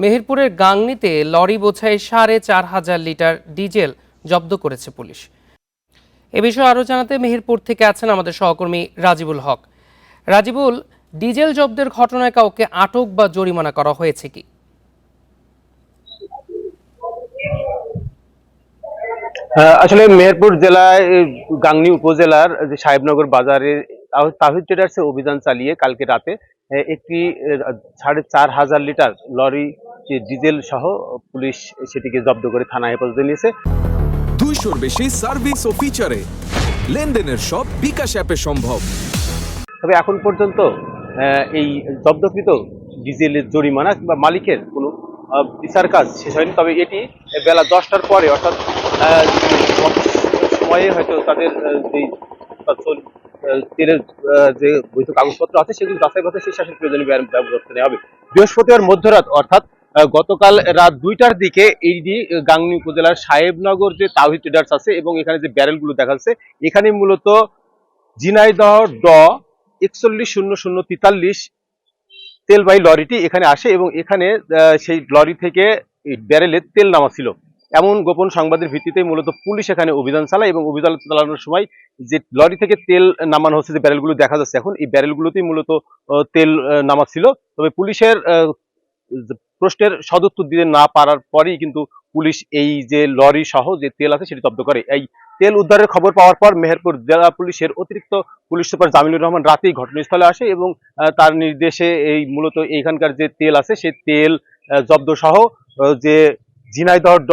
মেহেরপুরের গাংনীতে লরি বোঝাই ৪,৫০০ litre diesel জব্দ করেছে পুলিশ। এ বিষয়ে আরও জানাতে মেহেরপুর থেকে আছেন আমাদের সহকর্মী রাজিবুল হক। রাজিবুল, ডিজেল জব্দের ঘটনায় কাউকে আটক বা জরিমানা করা হয়েছে কি? আসলে মেহেরপুর জেলায় গাংনী উপজেলার যে সাহেবনগর বাজারে তাহিদ ট্রেডার্স অভিযান চালিয়ে কালকে রাতে একটি ৪,৫০০ লিটার লরি ডিজেল সহ পুলিশ সেটিকে জব্দ করে থানা হেফাজতে নিয়েছে। 200-র বেশি সার্ভিস ও ফিচারে লেনদেনের সব বিকাশ অ্যাপে সম্ভব। তবে এখন পর্যন্ত এই জব্দকৃত ডিজেলের জরিমানা কিংবা মালিকের কোনো বিচার কাজ শেষ হয়নি। তবে এটি বেলা 10টার পরে, অর্থাৎ সময়ে হয়তো তাদের যে তেলের যে বৈধ কাগজপত্র আছে সেগুলো যাচাই বাছাই শেষ আসলে প্রয়োজনীয় ব্যবস্থা নেওয়া হবে। বৃহস্পতিবার মধ্যরাত অর্থাৎ গতকাল রাত 2টার দিকে এই গাংনী উপজেলার সাহেবনগর যে তাহিদ ট্রেডার্স আছে এবং এখানে যে ব্যারেলগুলো দেখা যাচ্ছে, এখানে মূলত ঝিনাইদহ ড 410043 তেলবাহী লরিটি এখানে আসে এবং এখানে সেই লরি থেকে ব্যারেলে তেল নামা ছিল এমন গোপন সংবাদের ভিত্তিতে মূলত পুলিশ এখানে অভিযান চালায় এবং অভিযান চালানোর সময় যে লরি থেকে তেল নামানো হচ্ছে, যে ব্যারেলগুলো দেখা যাচ্ছে এখন, এই ব্যারেলগুলোতেই মূলত তেল নামা ছিল। তবে পুলিশের প্রশ্নের সদুত্তর দিতে না পারার পরেই কিন্তু পুলিশ এই যে লরি সহ যে তেল আছে সেটি জব্দ করে। এই তেল উদ্ধারের খবর পাওয়ার পর মেহেরপুর জেলা পুলিশের অতিরিক্ত পুলিশ সুপার জামিলুর রহমান রাতেই ঘটনাস্থলে আসে এবং তার নির্দেশে এই মূলত এইখানকার যে তেল আছে সেই তেল জব্দ সহ যে ঝিনাইদহ ড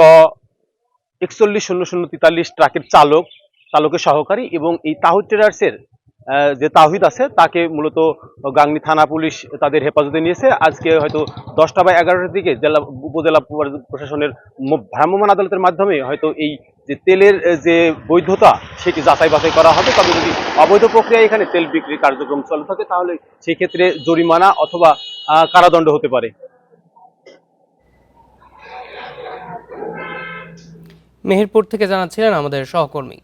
410043 ট্রাকের চালকের সহকারী এবং এই তাহিদ ট্রেডার্সের যে তাহিদ আছে তাকে মূলত গাংনী থানা পুলিশ তাদের হেফাজতে নিয়েছে। আজকে হয়তো 10টা বা 11টার দিকে উপজেলা প্রশাসনের ভ্রাম্যমাণ আদালতের মাধ্যমে হয়তো এই যে তেলের যে বৈধতা সেটি যাচাই বাছাই করা হবে। তবে যদি অবৈধ প্রক্রিয়ায় এখানে তেল বিক্রির কার্যক্রম চালু থাকে তাহলে সেই ক্ষেত্রে জরিমানা অথবা কারাদণ্ড হতে পারে। মেহেরপুর থেকে জানাচ্ছিলেন আমাদের সহকর্মী।